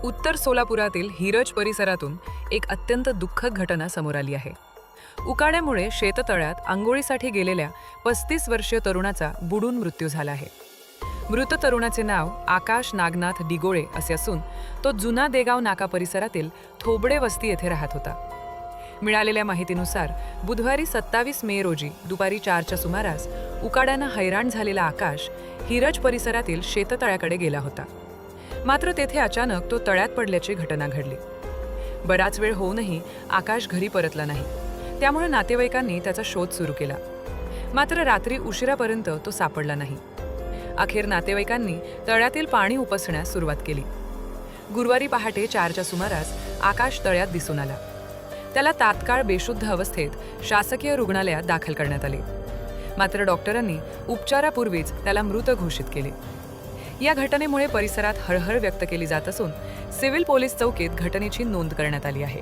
उत्तर सोलापुरातील हिरज परिसरातून एक अत्यंत दुःखद घटना समोर आली आहे. उकाड्यामुळे शेततळ्यात आंघोळीसाठी गेलेल्या 35 वर्षीय तरुणाचा बुडून मृत्यू झाला आहे. मृत तरुणाचे नाव आकाश नागनाथ डिगोळे असे असून तो जुना देगाव नाका परिसरातील थोबडे वस्ती येथे राहत होता. मिळालेल्या माहितीनुसार बुधवारी 27 मे रोजी दुपारी 4च्या सुमारास उकाड्यानं हैराण झालेला आकाश हिरज परिसरातील शेततळ्याकडे गेला होता. मात्र तेथे अचानक तो तळ्यात पडल्याची घटना घडली. बराच वेळ होऊनही आकाश घरी परतला नाही. त्यामुळे नातेवाईकांनी त्याचा शोध सुरू केला. मात्र रात्री उशिरापर्यंत तो सापडला नाही. अखेर नातेवाईकांनी तळ्यातील पाणी उपसण्यास सुरुवात केली. गुरुवारी पहाटे 4च्या सुमारास आकाश तळ्यात दिसून आला. त्याला तात्काळ बेशुद्ध अवस्थेत शासकीय रुग्णालयात दाखल करण्यात आले. मात्र डॉक्टरांनी उपचारापूर्वीच त्याला मृत घोषित केले. या घटनेमुळे परिसरात हळहळ व्यक्त केली जात असून सिव्हिल पोलीस चौकीत घटनेची नोंद करण्यात आली आहे.